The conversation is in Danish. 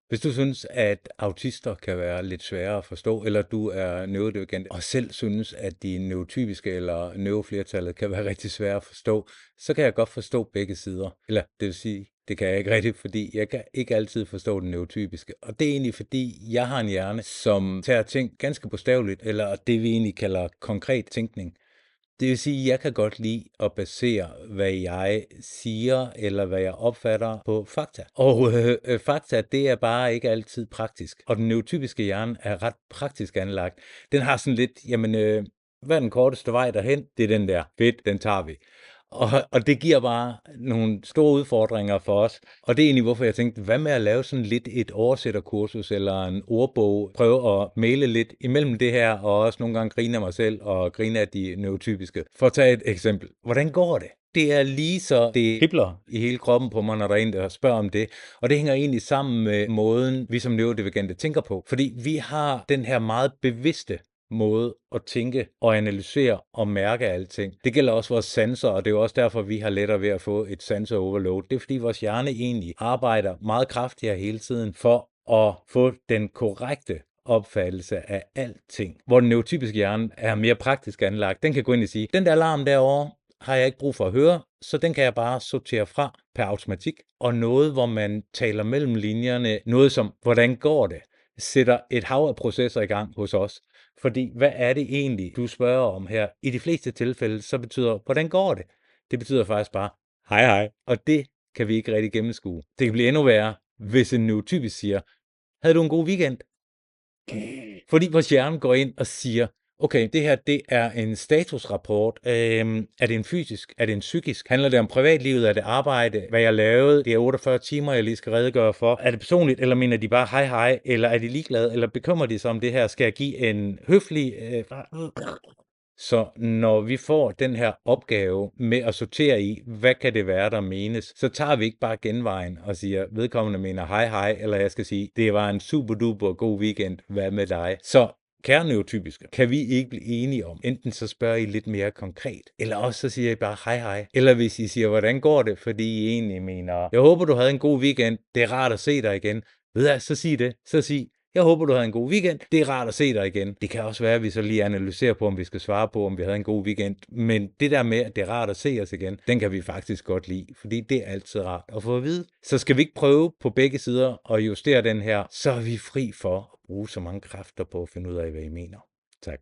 Hvis du synes, at autister kan være lidt svære at forstå, eller du er neurodivergent og selv synes, at de neurotypiske eller neuroflertallet kan være rigtig svære at forstå, så kan jeg godt forstå begge sider. Eller det vil sige, det kan jeg ikke rigtigt, fordi jeg kan ikke altid forstå den neurotypiske. Og det er egentlig fordi, jeg har en hjerne, som tager ting ganske bogstaveligt, eller det vi egentlig kalder konkret tænkning. Det vil sige, at jeg kan godt lide at basere, hvad jeg siger, eller hvad jeg opfatter på fakta. Og fakta, det er bare ikke altid praktisk. Og den neurotypiske hjerne er ret praktisk anlagt. Den har sådan lidt, jamen, hvad er den korteste vej derhen? Det er den der. Fedt, den tager vi. Og det giver bare nogle store udfordringer for os. Og det er egentlig, hvorfor jeg tænkte, hvad med at lave sådan lidt et oversætterkursus eller en ordbog? Prøve at male lidt imellem det her, og også nogle gange grine af mig selv og grine af de neurotypiske. For at tage et eksempel. Hvordan går det? Det er lige så det kribler i hele kroppen på mig, når der er en, der spørger om det. Og det hænger egentlig sammen med måden, vi som neurodivergente tænker på. Fordi vi har den her meget bevidste måde at tænke og analysere og mærke alting. Det gælder også vores sanser, og det er jo også derfor, vi har lettere ved at få et sanseoverload. Det er fordi vores hjerne egentlig arbejder meget kraftigere hele tiden for at få den korrekte opfattelse af alting. Hvor den neurotypiske hjerne er mere praktisk anlagt. Den kan gå ind og sige, den der alarm derovre har jeg ikke brug for at høre, så den kan jeg bare sortere fra per automatik. Og noget, hvor man taler mellem linjerne, noget som, hvordan går det, sætter et hav af processer i gang hos os. Fordi hvad er det egentlig, du spørger om her? I de fleste tilfælde, så betyder, hvordan går det? Det betyder faktisk bare, hej hej. Og det kan vi ikke rigtig gennemskue. Det kan blive endnu værre, hvis en neurotypisk siger, havde du en god weekend? Fordi vores hjerne går ind og siger, okay, det her, det er en statusrapport. Er det en fysisk? Er det en psykisk? Handler det om privatlivet? Er det arbejde? Hvad jeg lavede? Det er 48 timer, jeg lige skal redegøre for. Er det personligt, eller mener de bare hej hej? Eller er de ligeglade? Eller bekymrer de sig om det her? Skal jeg give en høflig... Så når vi får den her opgave med at sortere i, hvad kan det være, der menes, så tager vi ikke bare genvejen og siger, vedkommende mener hej hej, eller jeg skal sige, det var en super duper god weekend, hvad med dig? Så kære neurotypiske, kan vi ikke blive enige om, enten så spørger I lidt mere konkret, eller også så siger I bare hej hej, eller hvis I siger, hvordan går det, fordi I egentlig mener, jeg håber du havde en god weekend, det er rart at se dig igen, ved jeg, så sig det, så sig, jeg håber, du havde en god weekend. Det er rart at se dig igen. Det kan også være, at vi så lige analyserer på, om vi skal svare på, om vi havde en god weekend. Men det der med, at det er rart at se os igen, den kan vi faktisk godt lide, fordi det er altid rart at få at vide. Så skal vi ikke prøve på begge sider at justere den her, så er vi fri for at bruge så mange kræfter på at finde ud af, hvad I mener. Tak.